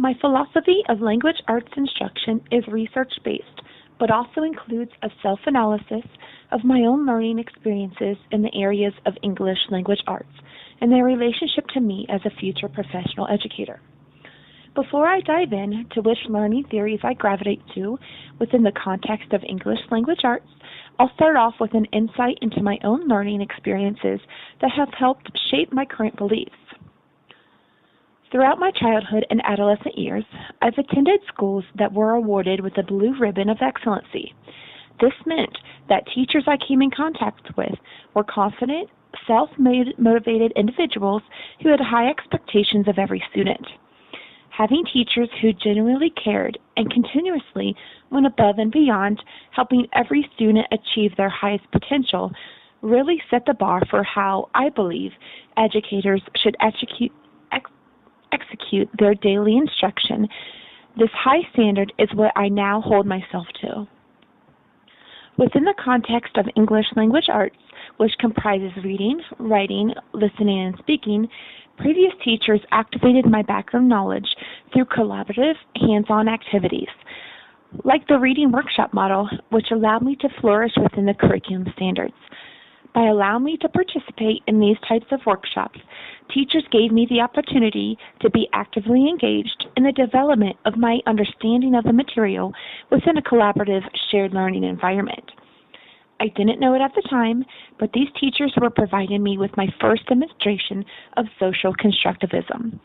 My philosophy of language arts instruction is research-based, but also includes a self-analysis of my own learning experiences in the areas of English language arts and their relationship to me as a future professional educator. Before I dive in to which learning theories I gravitate to within the context of English language arts, I'll start off with an insight into my own learning experiences that have helped shape my current beliefs. Throughout my childhood and adolescent years, I've attended schools that were awarded with a blue ribbon of excellency. This meant that teachers I came in contact with were confident, self-motivated individuals who had high expectations of every student. Having teachers who genuinely cared and continuously went above and beyond, helping every student achieve their highest potential, really set the bar for how I believe educators should execute their daily instruction. This high standard is what I now hold myself to. Within the context of English language arts, which comprises reading, writing, listening, and speaking, previous teachers activated my background knowledge through collaborative, hands-on activities, like the reading workshop model, which allowed me to flourish within the curriculum standards. By allowing me to participate in these types of workshops, teachers gave me the opportunity to be actively engaged in the development of my understanding of the material within a collaborative, shared learning environment. I didn't know it at the time, but these teachers were providing me with my first demonstration of social constructivism.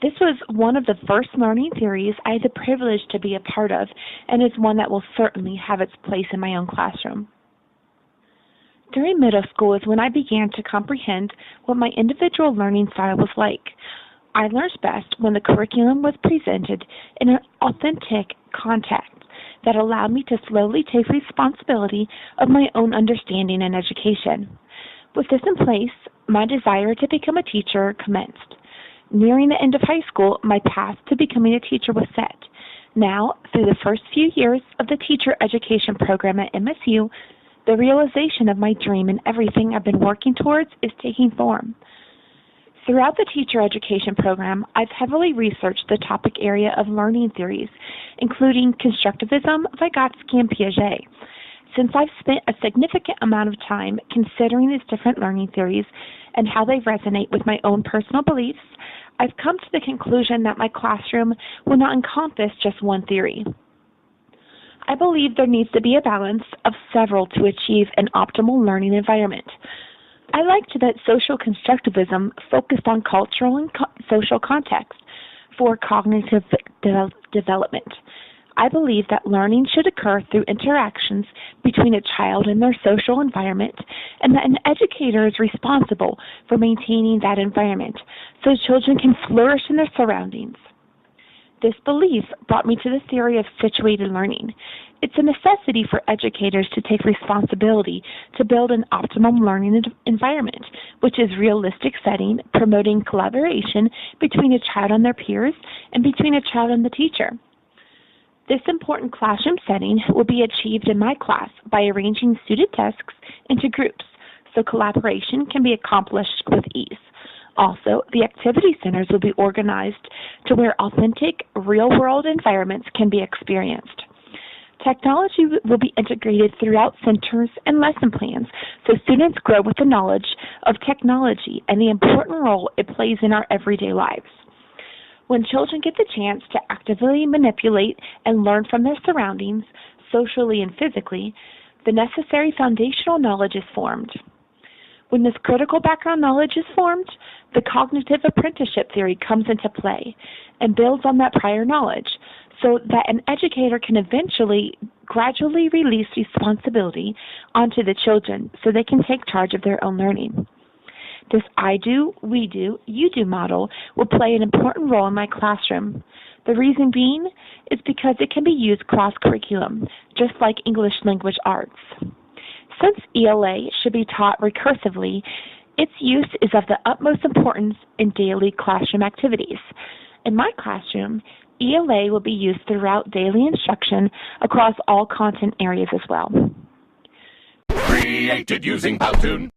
This was one of the first learning theories I had the privilege to be a part of, and is one that will certainly have its place in my own classroom. During middle school is when I began to comprehend what my individual learning style was like. I learned best when the curriculum was presented in an authentic context that allowed me to slowly take responsibility of my own understanding and education. With this in place, my desire to become a teacher commenced. Nearing the end of high school, my path to becoming a teacher was set. Now, through the first few years of the teacher education program at MSU, the realization of my dream and everything I've been working towards is taking form. Throughout the teacher education program, I've heavily researched the topic area of learning theories, including constructivism, Vygotsky, and Piaget. Since I've spent a significant amount of time considering these different learning theories and how they resonate with my own personal beliefs, I've come to the conclusion that my classroom will not encompass just one theory. I believe there needs to be a balance of several to achieve an optimal learning environment. I liked that social constructivism focused on cultural and social context for cognitive development. I believe that learning should occur through interactions between a child and their social environment, and that an educator is responsible for maintaining that environment so children can flourish in their surroundings. This belief brought me to the theory of situated learning. It's a necessity for educators to take responsibility to build an optimum learning environment, which is realistic setting, promoting collaboration between a child and their peers and between a child and the teacher. This important classroom setting will be achieved in my class by arranging student desks into groups so collaboration can be accomplished with ease. Also, the activity centers will be organized to where authentic, real-world environments can be experienced. Technology will be integrated throughout centers and lesson plans so students grow with the knowledge of technology and the important role it plays in our everyday lives. When children get the chance to actively manipulate and learn from their surroundings, socially and physically, the necessary foundational knowledge is formed. When this critical background knowledge is formed, the cognitive apprenticeship theory comes into play and builds on that prior knowledge so that an educator can eventually gradually release responsibility onto the children so they can take charge of their own learning. This I do, we do, you do model will play an important role in my classroom. The reason being is because it can be used cross-curriculum, just like English language arts. Since ELA should be taught recursively, its use is of the utmost importance in daily classroom activities. In my classroom, ELA will be used throughout daily instruction across all content areas as well. Created using Powtoon.